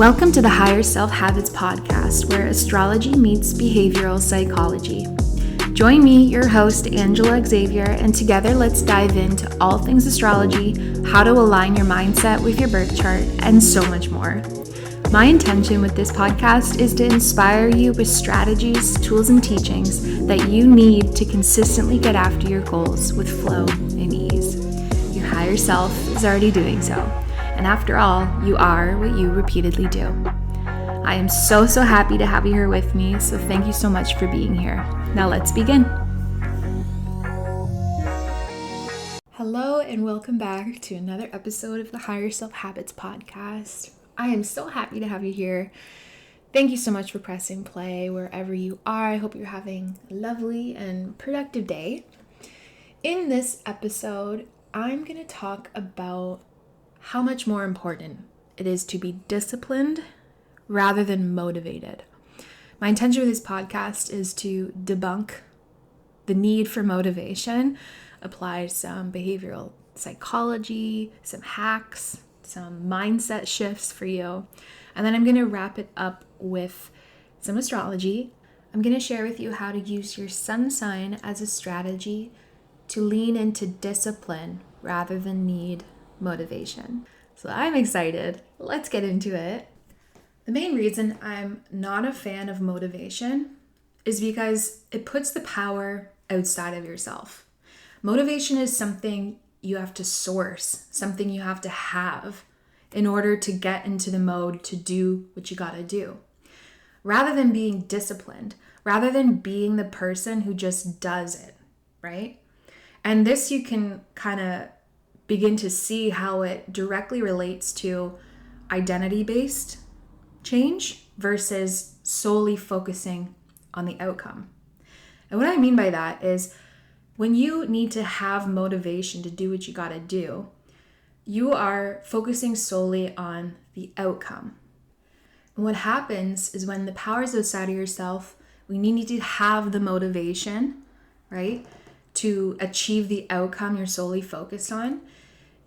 Welcome to the Higher Self Habits podcast, where astrology meets behavioral psychology. Join me, your host, Angela Xavier, and together let's dive into all things astrology, how to align your mindset with your birth chart, and so much more. My intention with this podcast is to inspire you with strategies, tools, and teachings that you need to consistently get after your goals with flow and ease. Your higher self is already doing so. And after all, you are what you repeatedly do. I am so happy to have you here with me, so thank you so much for being here. Now let's begin. Hello and welcome back to another episode of the Higher Self Habits podcast. I am so happy to have you here. Thank you so much for pressing play wherever you are. I hope you're having a lovely and productive day. In this episode, I'm going to talk about how much more important it is to be disciplined rather than motivated. My intention with this podcast is to debunk the need for motivation, apply some behavioral psychology, some hacks, some mindset shifts for you. And then I'm going to wrap it up with some astrology. I'm going to share with you how to use your sun sign as a strategy to lean into discipline rather than need motivation. So I'm excited. Let's get into it. The main reason I'm not a fan of motivation is because it puts the power outside of yourself. Motivation is something you have to source, something you have to have in order to get into the mode to do what you gotta do. Rather than being disciplined, rather than being the person who just does it, right? And this you can kind of begin to see how it directly relates to identity-based change versus solely focusing on the outcome. And what I mean by that is when you need to have motivation to do what you gotta do, you are focusing solely on the outcome. And what happens is when the power's outside of yourself, when you need to have the motivation, right, to achieve the outcome you're solely focused on,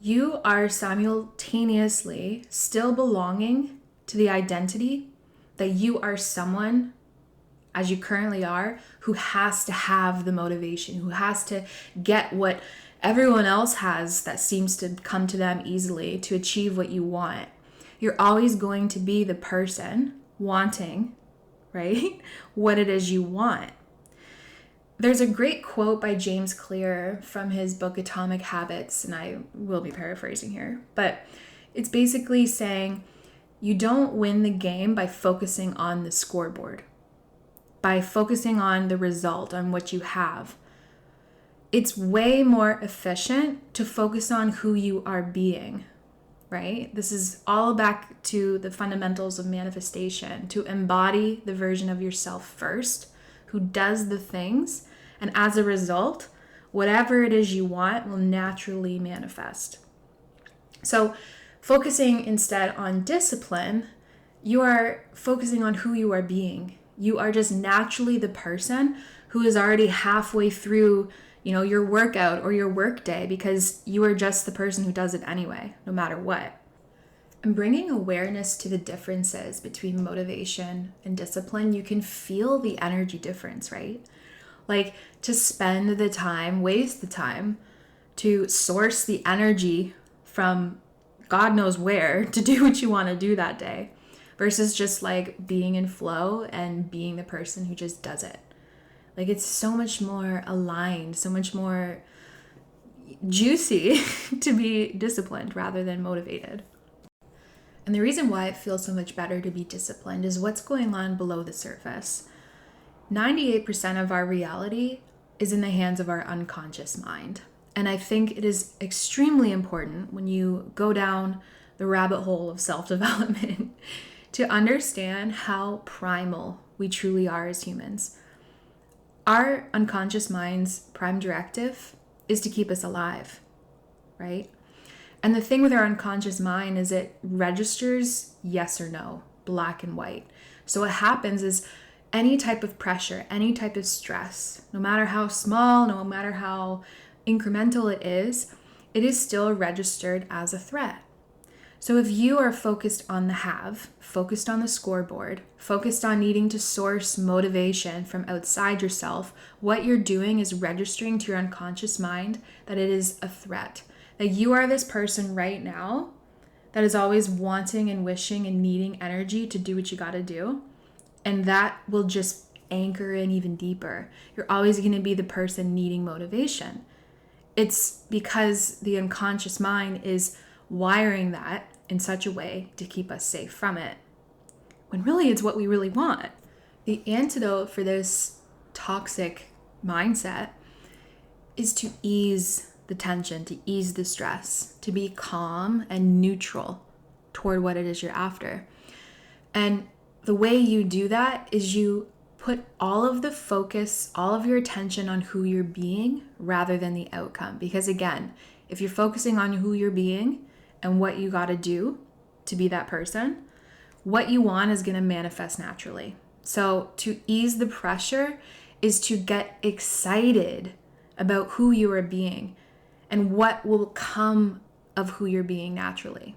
you are simultaneously still belonging to the identity that you are someone, as you currently are, who has to have the motivation, who has to get what everyone else has that seems to come to them easily to achieve what you want. You're always going to be the person wanting, right, what it is you want. There's a great quote by James Clear from his book Atomic Habits, and I will be paraphrasing here, but it's basically saying you don't win the game by focusing on the scoreboard, by focusing on the result, on what you have. It's way more efficient to focus on who you are being, right? This is all back to the fundamentals of manifestation, to embody the version of yourself first, who does the things, and as a result, whatever it is you want will naturally manifest. So focusing instead on discipline, you are focusing on who you are being. You are just naturally the person who is already halfway through, your workout or your work day because you are just the person who does it anyway, no matter what. And bringing awareness to the differences between motivation and discipline, you can feel the energy difference, right? Like to spend the time, waste the time to source the energy from God knows where to do what you want to do that day versus just like being in flow and being the person who just does it. Like it's so much more aligned, so much more juicy to be disciplined rather than motivated. And the reason why it feels so much better to be disciplined is what's going on below the surface. 98% of our reality is in the hands of our unconscious mind. And I think it is extremely important when you go down the rabbit hole of self-development to understand how primal we truly are as humans. Our unconscious mind's prime directive is to keep us alive, right? And the thing with our unconscious mind is it registers yes or no, black and white. So what happens is any type of pressure, any type of stress, no matter how small, no matter how incremental it is still registered as a threat. So if you are focused on the have, focused on the scoreboard, focused on needing to source motivation from outside yourself, what you're doing is registering to your unconscious mind that it is a threat. That you are this person right now that is always wanting and wishing and needing energy to do what you got to do. And that will just anchor in even deeper. You're always going to be the person needing motivation. It's because the unconscious mind is wiring that in such a way to keep us safe from it, when really it's what we really want. The antidote for this toxic mindset is to ease the tension, to ease the stress, to be calm and neutral toward what it is you're after. And the way you do that is you put all of the focus, all of your attention on who you're being rather than the outcome. Because again, if you're focusing on who you're being and what you got to do to be that person, what you want is going to manifest naturally. So to ease the pressure is to get excited about who you are being and what will come of who you're being naturally.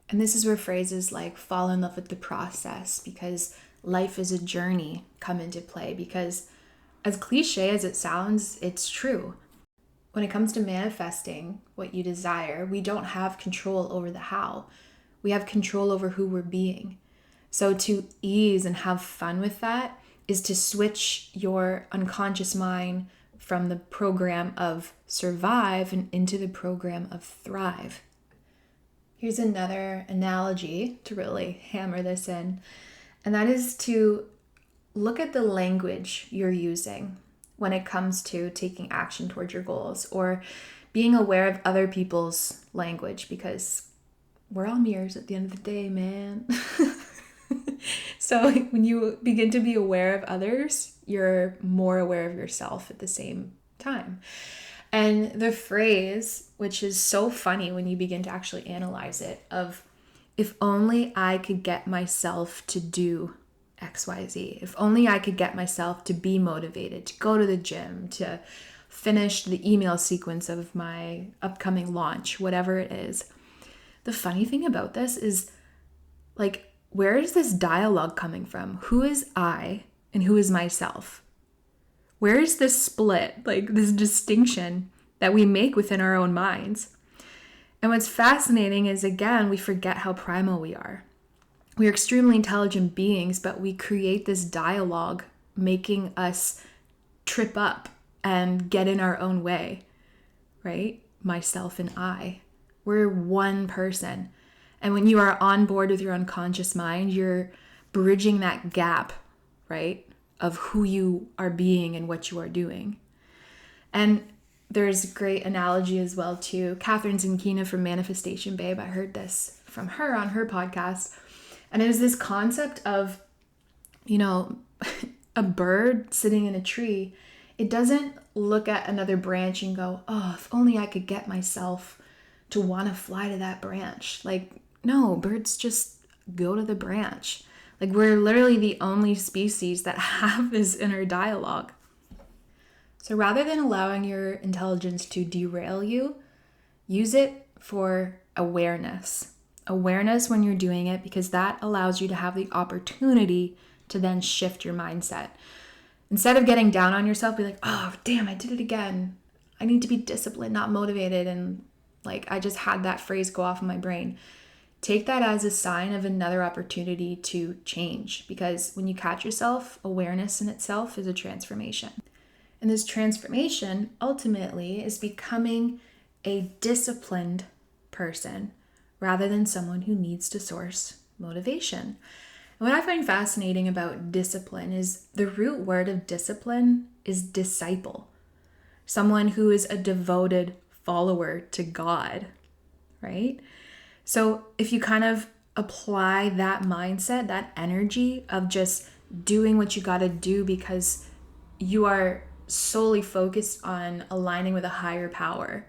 And this is where phrases like fall in love with the process, because life is a journey, come into play. Because as cliche as it sounds, it's true. When it comes to manifesting what you desire, we don't have control over the how. We have control over who we're being. So to ease and have fun with that is to switch your unconscious mind from the program of survive and into the program of thrive. Here's another analogy to really hammer this in, and that is to look at the language you're using when it comes to taking action towards your goals, or being aware of other people's language, because we're all mirrors at the end of the day, man. So when you begin to be aware of others, you're more aware of yourself at the same time. And the phrase, which is so funny when you begin to actually analyze it, of if only I could get myself to do XYZ, if only I could get myself to be motivated, to go to the gym, to finish the email sequence of my upcoming launch, whatever it is. The funny thing about this is, like, where is this dialogue coming from? Who is I and who is myself? Where is this split, like this distinction that we make within our own minds? And what's fascinating is, again, we forget how primal we are. We are extremely intelligent beings, but we create this dialogue making us trip up and get in our own way, right? Myself and I. We're one person. And when you are on board with your unconscious mind, you're bridging that gap, right, of who you are being and what you are doing. And there's a great analogy as well too. Catherine Zinkina from Manifestation Babe, I heard this from her on her podcast. And it was this concept of, a bird sitting in a tree. It doesn't look at another branch and go, oh, if only I could get myself to want to fly to that branch. Like, no, birds just go to the branch. Like, we're literally the only species that have this inner dialogue. So rather than allowing your intelligence to derail you, use it for awareness. Awareness when you're doing it, because that allows you to have the opportunity to then shift your mindset. Instead of getting down on yourself, be like, oh, damn, I did it again. I need to be disciplined, not motivated. And like, I just had that phrase go off in my brain. Take that as a sign of another opportunity to change, because when you catch yourself, awareness in itself is a transformation. And this transformation ultimately is becoming a disciplined person rather than someone who needs to source motivation. And what I find fascinating about discipline is the root word of discipline is disciple, someone who is a devoted follower to God, right? So if you kind of apply that mindset, that energy of just doing what you got to do because you are solely focused on aligning with a higher power,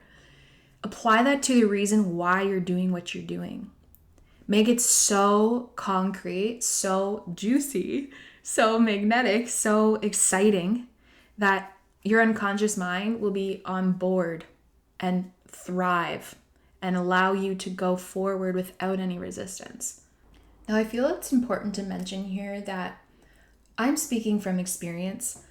apply that to the reason why you're doing what you're doing. Make it so concrete, so juicy, so magnetic, so exciting that your unconscious mind will be on board and thrive and allow you to go forward without any resistance. Now, I feel it's important to mention here that I'm speaking from experience.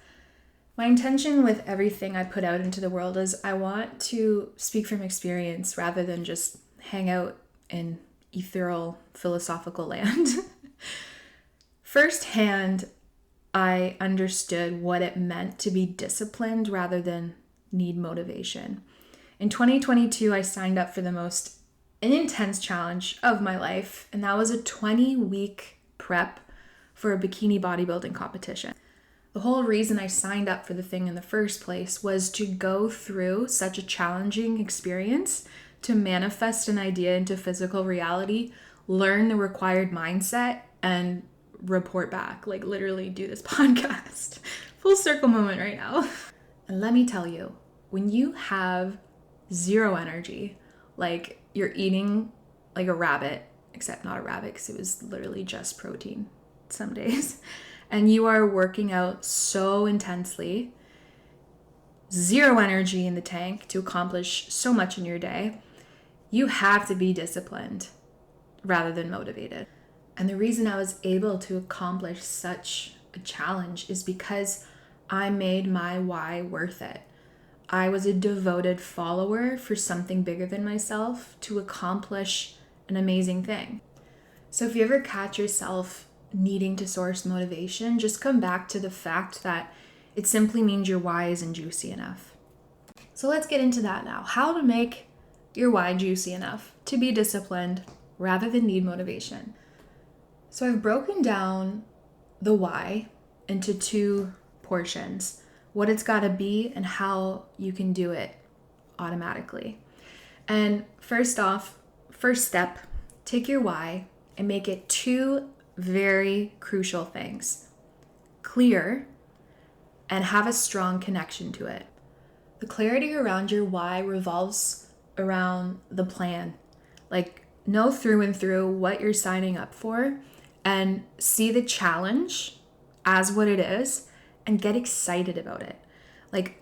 My intention with everything I put out into the world is I want to speak from experience rather than just hang out in ethereal philosophical land. Firsthand, I understood what it meant to be disciplined rather than need motivation. In 2022, I signed up for the most intense challenge of my life, and that was a 20-week prep for a bikini bodybuilding competition. The whole reason I signed up for the thing in the first place was to go through such a challenging experience, to manifest an idea into physical reality, learn the required mindset, and report back, like literally do this podcast. Full circle moment right now. And let me tell you, when you have zero energy, like you're eating like a rabbit, except not a rabbit because it was literally just protein some days, and you are working out so intensely, zero energy in the tank to accomplish so much in your day, you have to be disciplined rather than motivated. And the reason I was able to accomplish such a challenge is because I made my why worth it. I was a devoted follower for something bigger than myself to accomplish an amazing thing. So if you ever catch yourself needing to source motivation, just come back to the fact that it simply means your why isn't juicy enough. So let's get into that now. How to make your why juicy enough to be disciplined rather than need motivation. So I've broken down the why into two portions: what it's got to be and how you can do it automatically. And first step, take your why and make it two very crucial things: clear and have a strong connection to it. The clarity around your why revolves around the plan. Like, know through and through what you're signing up for and see the challenge as what it is and get excited about it. Like,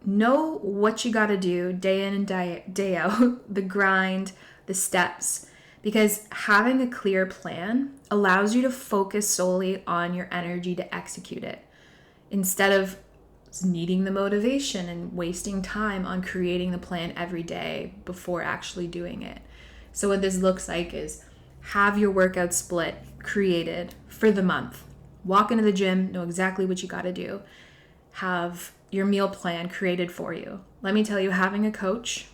know what you got to do day in and day out, the grind, the steps, because having a clear plan allows you to focus solely on your energy to execute it instead of needing the motivation and wasting time on creating the plan every day before actually doing it. So what this looks like is have your workout split created for the month. Walk into the gym, know exactly what you got to do. Have your meal plan created for you. Let me tell you, having a coach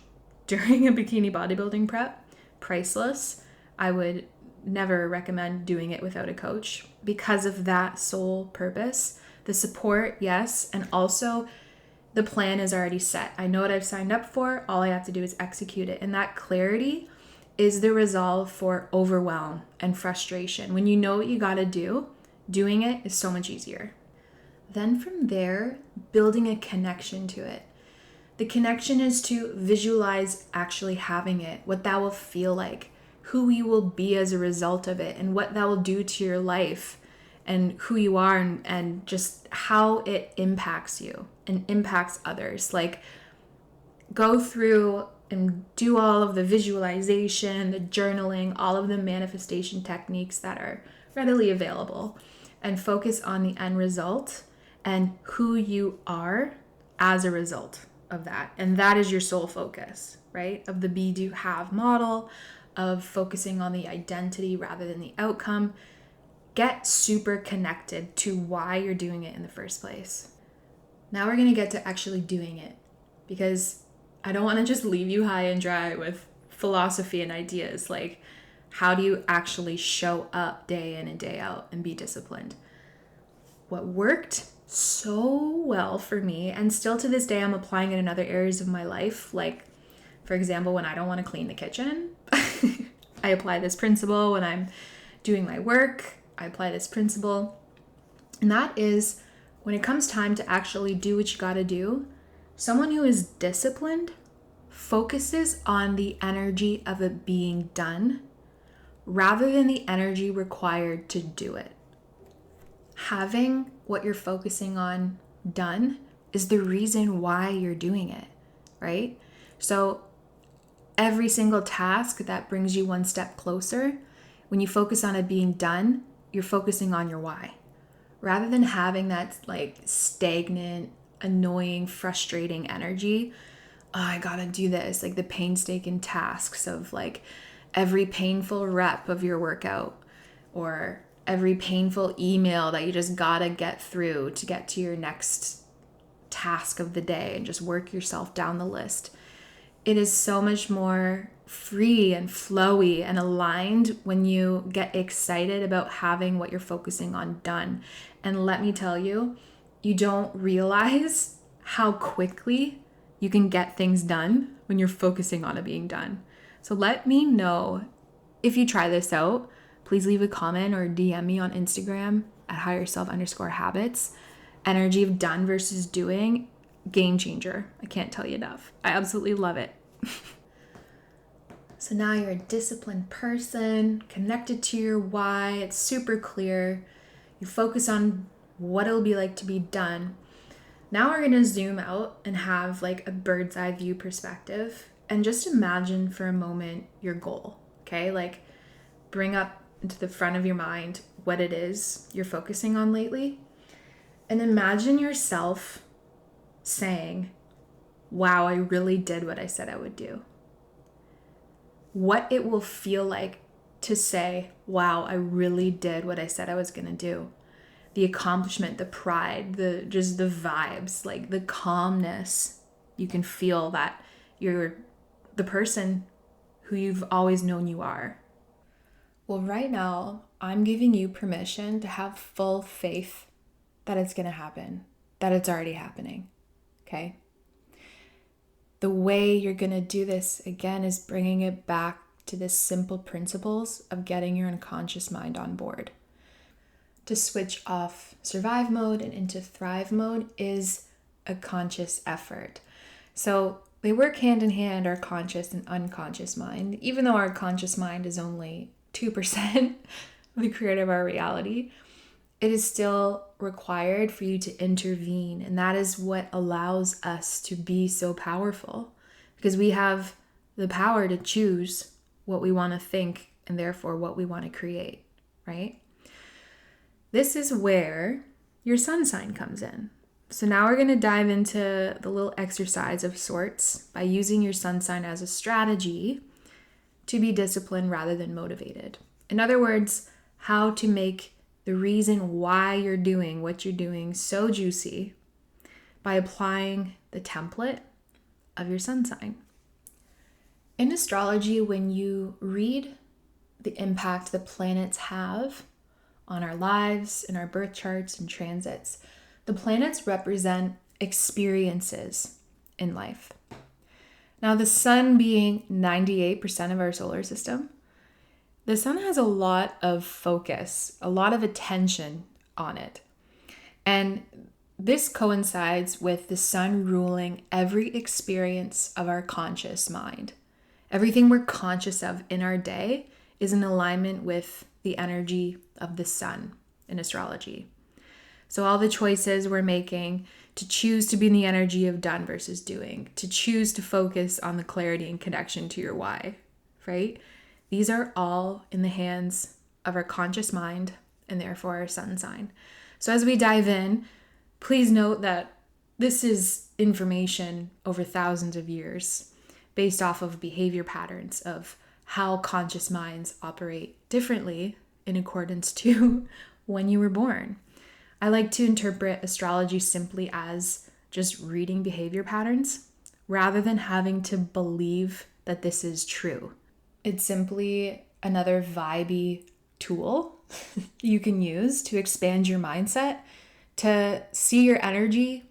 during a bikini bodybuilding prep, priceless. I would never recommend doing it without a coach because of that sole purpose. The support, yes, and also the plan is already set. I know what I've signed up for. All I have to do is execute it. And that clarity is the resolve for overwhelm and frustration. When you know what you got to do, doing it is so much easier. Then from there, building a connection to it. The connection is to visualize actually having it, what that will feel like, who you will be as a result of it, and what that will do to your life and who you are, and just how it impacts you and impacts others. Like, go through and do all of the visualization, the journaling, all of the manifestation techniques that are readily available, and focus on the end result and who you are as a result of that. And that is your sole focus, right? Of the be, do, have model, of focusing on the identity rather than the outcome. Get super connected to why you're doing it in the first place. Now we're going to get to actually doing it, because I don't want to just leave you high and dry with philosophy and ideas. Like, how do you actually show up day in and day out and be disciplined? What worked so well for me, and still to this day I'm applying it in other areas of my life, like, for example, when I don't want to clean the kitchen, I apply this principle. When I'm doing my work, I apply this principle. And that is, when it comes time to actually do what you got to do, someone who is disciplined focuses on the energy of it being done rather than the energy required to do it. Having what you're focusing on done is the reason why you're doing it, right? So every single task that brings you one step closer, when you focus on it being done, you're focusing on your why. Rather than having that like stagnant, annoying, frustrating energy, oh, I gotta do this, like the painstaking tasks of like every painful rep of your workout or every painful email that you just gotta get through to get to your next task of the day and just work yourself down the list. It is so much more free and flowy and aligned when you get excited about having what you're focusing on done. And let me tell you, you don't realize how quickly you can get things done when you're focusing on it being done. So let me know if you try this out. Please leave a comment or DM me on Instagram at higherself_habits. Energy of done versus doing, game changer. I can't tell you enough. I absolutely love it. So now you're a disciplined person, connected to your why. It's super clear. You focus on what it'll be like to be done. Now we're going to zoom out and have like a bird's eye view perspective and just imagine for a moment your goal, okay? Like bring up into the front of your mind what it is you're focusing on lately. And imagine yourself saying, wow, I really did what I said I would do. What it will feel like to say, wow, I really did what I said I was going to do. The accomplishment, the pride, just the vibes, like the calmness. You can feel that you're the person who you've always known you are. Well, right now, I'm giving you permission to have full faith that it's going to happen, that it's already happening, okay? The way you're going to do this, again, is bringing it back to the simple principles of getting your unconscious mind on board. To switch off survive mode and into thrive mode is a conscious effort. So they work hand in hand, our conscious and unconscious mind. Even though our conscious mind is only 2% of the creator of our reality, it is still required for you to intervene. And that is what allows us to be so powerful, because we have the power to choose what we want to think and therefore what we want to create, right? This is where your sun sign comes in. So now we're going to dive into the little exercise of sorts by using your sun sign as a strategy to be disciplined rather than motivated. In other words, how to make the reason why you're doing what you're doing so juicy by applying the template of your sun sign. In astrology, when you read the impact the planets have on our lives and our birth charts and transits, the planets represent experiences in life. Now, the sun being 98% of our solar system, the sun has a lot of focus, a lot of attention on it. And this coincides with the sun ruling every experience of our conscious mind. Everything we're conscious of in our day is in alignment with the energy of the sun in astrology. So all the choices we're making to choose to be in the energy of done versus doing, to choose to focus on the clarity and connection to your why, right? These are all in the hands of our conscious mind and therefore our sun sign. So as we dive in, please note that this is information over thousands of years based off of behavior patterns of how conscious minds operate differently in accordance to when you were born. I like to interpret astrology simply as just reading behavior patterns rather than having to believe that this is true. It's simply another vibey tool you can use to expand your mindset, to see your energy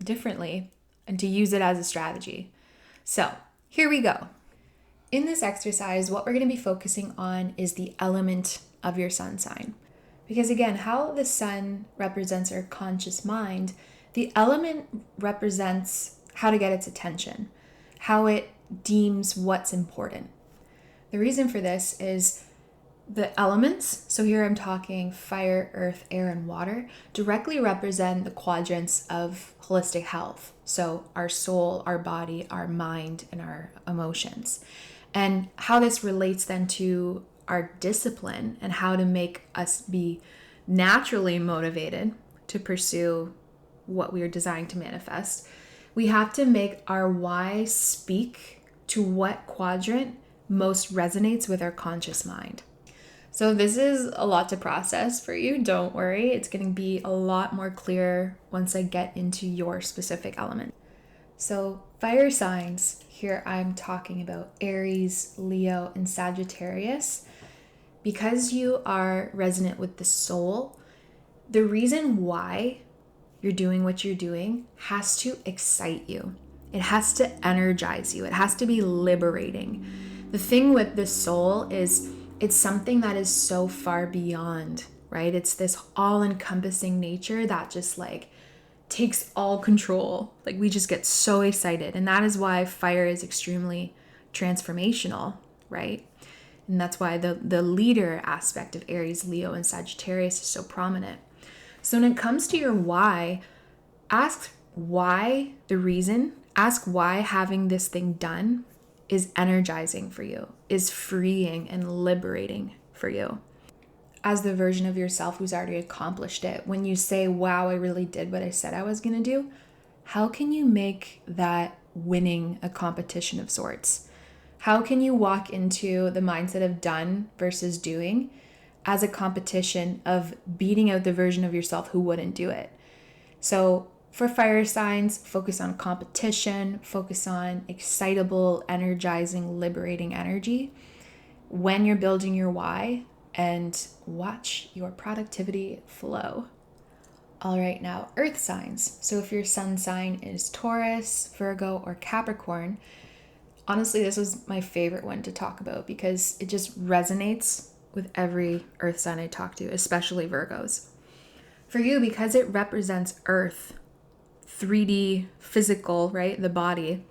differently, and to use it as a strategy. So here we go. In this exercise, what we're going to be focusing on is the element of your sun sign. Because again, how the sun represents our conscious mind, the element represents how to get its attention, how it deems what's important. The reason for this is the elements, so here I'm talking fire, earth, air, and water, directly represent the quadrants of holistic health. So our soul, our body, our mind, and our emotions. And how this relates then to our discipline and how to make us be naturally motivated to pursue what we are designed to manifest. We have to make our why speak to what quadrant most resonates with our conscious mind. So this is a lot to process for you. Don't worry. It's going to be a lot more clear once I get into your specific element. So fire signs, here I'm talking about Aries, Leo, and Sagittarius. Because you are resonant with the soul, the reason why you're doing what you're doing has to excite you. It has to energize you. It has to be liberating. The thing with the soul is it's something that is so far beyond, right? It's this all-encompassing nature that just like takes all control. Like we just get so excited. And that is why fire is extremely transformational, right? And that's why the leader aspect of Aries, Leo, and Sagittarius is so prominent. So when it comes to your why, ask why the reason, ask why having this thing done is energizing for you, is freeing and liberating for you. As the version of yourself who's already accomplished it, when you say, wow, I really did what I said I was going to do, how can you make that winning a competition of sorts? How can you walk into the mindset of done versus doing as a competition of beating out the version of yourself who wouldn't do it? So for fire signs, focus on competition, focus on excitable, energizing, liberating energy when you're building your why, and watch your productivity flow. All right, now earth signs. So if your sun sign is Taurus, Virgo, or Capricorn, honestly, this was my favorite one to talk about because it just resonates with every earth sign I talk to, especially Virgos. For you, because it represents earth, 3D, physical, right? The body,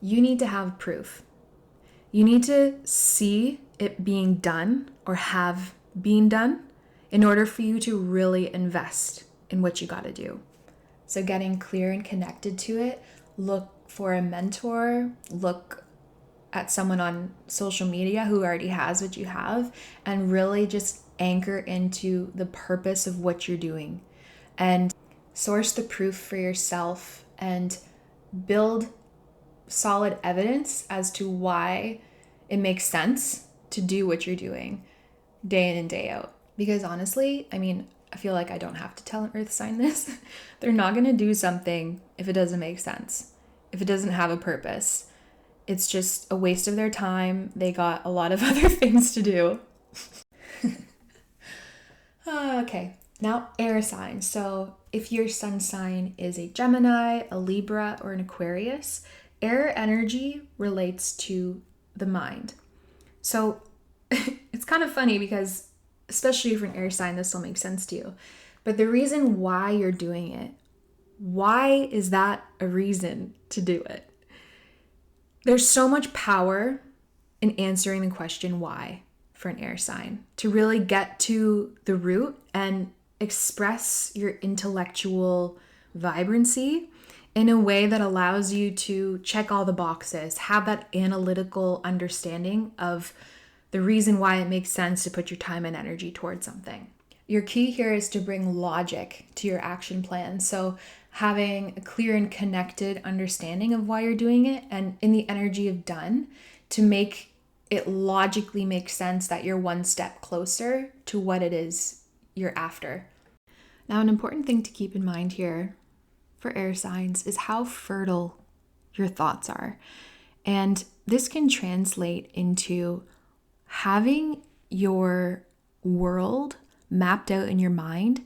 you need to have proof. You need to see it being done or have been done in order for you to really invest in what you got to do. So getting clear and connected to it, look for a mentor, look at someone on social media who already has what you have, and really just anchor into the purpose of what you're doing and source the proof for yourself and build solid evidence as to why it makes sense to do what you're doing day in and day out. Because honestly, I feel like I don't have to tell an earth sign this. They're not going to do something if it doesn't make sense, if it doesn't have a purpose. It's just a waste of their time. They got a lot of other things to do. Okay, now air signs. So if your sun sign is a Gemini, a Libra, or an Aquarius, air energy relates to the mind. So it's kind of funny because, especially for an air sign, this will make sense to you. But the reason why you're doing it, why is that a reason to do it? There's so much power in answering the question why for an air sign, to really get to the root and express your intellectual vibrancy in a way that allows you to check all the boxes, have that analytical understanding of the reason why it makes sense to put your time and energy towards something. Your key here is to bring logic to your action plan. So having a clear and connected understanding of why you're doing it, and in the energy of done, to make it logically make sense that you're one step closer to what it is you're after. Now, an important thing to keep in mind here for air signs is how fertile your thoughts are. And this can translate into having your world mapped out in your mind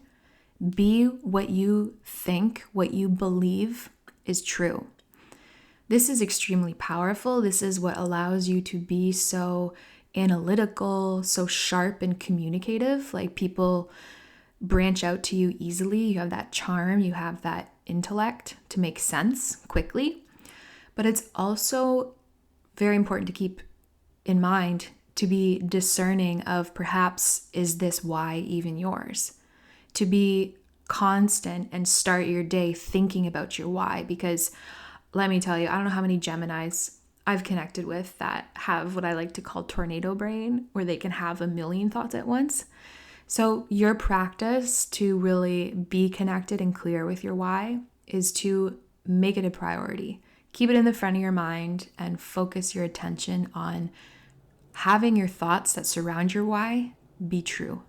be what you think, what you believe is true. This is extremely powerful. This is what allows you to be so analytical, so sharp and communicative. Like people branch out to you easily. You have that charm, you have that intellect to make sense quickly. But it's also very important to keep in mind to be discerning of perhaps, is this why even yours? To be constant and start your day thinking about your why. Because let me tell you, I don't know how many Geminis I've connected with that have what I like to call tornado brain, where they can have a million thoughts at once. So your practice to really be connected and clear with your why is to make it a priority. Keep it in the front of your mind and focus your attention on having your thoughts that surround your why be true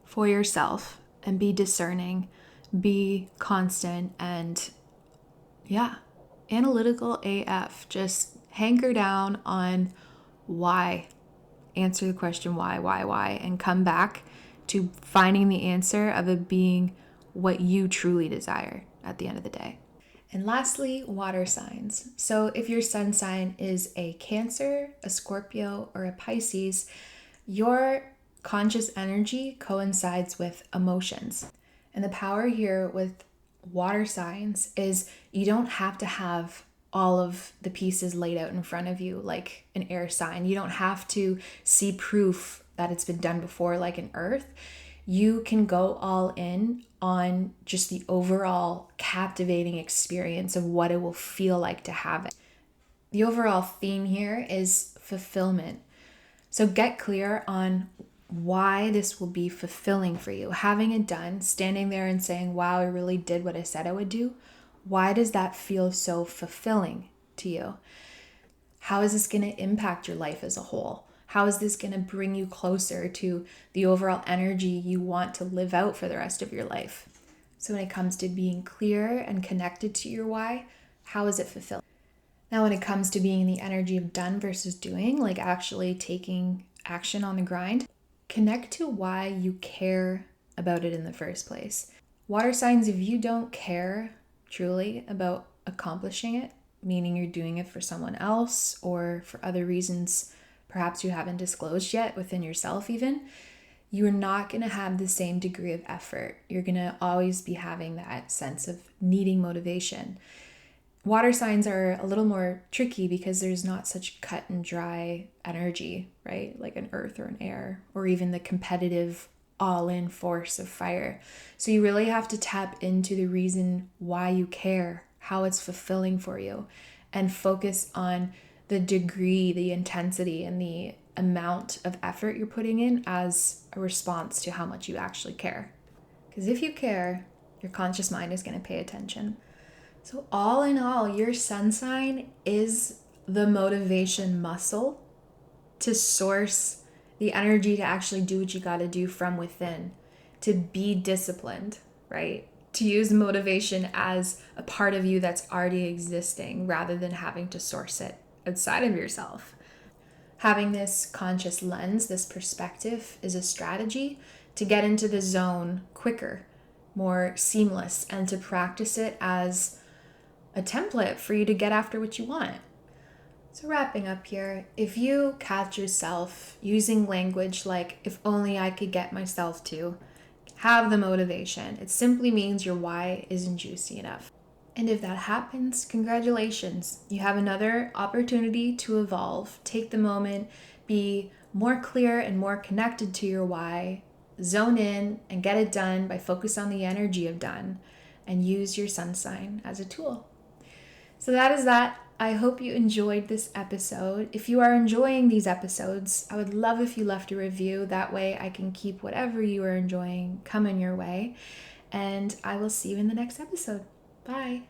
for yourself, and be discerning, be constant, and analytical AF. Just hanker down on why. Answer the question why, and come back to finding the answer of it being what you truly desire at the end of the day. And lastly, water signs. So if your sun sign is a Cancer, a Scorpio, or a Pisces, your conscious energy coincides with emotions. And the power here with water signs is you don't have to have all of the pieces laid out in front of you like an air sign. You don't have to see proof that it's been done before like an earth. You can go all in on just the overall captivating experience of what it will feel like to have it. The overall theme here is fulfillment. So get clear on why this will be fulfilling for you. Having it done, standing there and saying, wow, I really did what I said I would do. Why does that feel so fulfilling to you? How is this going to impact your life as a whole? How is this going to bring you closer to the overall energy you want to live out for the rest of your life? So when it comes to being clear and connected to your why, how is it fulfilling? Now, when it comes to being in the energy of done versus doing, like actually taking action on the grind, connect to why you care about it in the first place. Water signs, if you don't care truly about accomplishing it, meaning you're doing it for someone else or for other reasons perhaps you haven't disclosed yet within yourself even, you're not going to have the same degree of effort. You're going to always be having that sense of needing motivation. Water signs are a little more tricky because there's not such cut and dry energy, right? Like an earth or an air, or even the competitive all-in force of fire. So you really have to tap into the reason why you care, how it's fulfilling for you, and focus on the degree, the intensity, and the amount of effort you're putting in as a response to how much you actually care. Because if you care, your conscious mind is going to pay attention. So all in all, your sun sign is the motivation muscle to source the energy to actually do what you got to do from within, to be disciplined, right? To use motivation as a part of you that's already existing rather than having to source it outside of yourself. Having this conscious lens, this perspective, is a strategy to get into the zone quicker, more seamless, and to practice it as a template for you to get after what you want. So wrapping up here, if you catch yourself using language like, if only I could get myself to, have the motivation. It simply means your why isn't juicy enough. And if that happens, congratulations. You have another opportunity to evolve. Take the moment, be more clear and more connected to your why. Zone in and get it done by focus on the energy of done, and use your sun sign as a tool. So that is that. I hope you enjoyed this episode. If you are enjoying these episodes, I would love if you left a review. That way I can keep whatever you are enjoying coming your way. And I will see you in the next episode. Bye.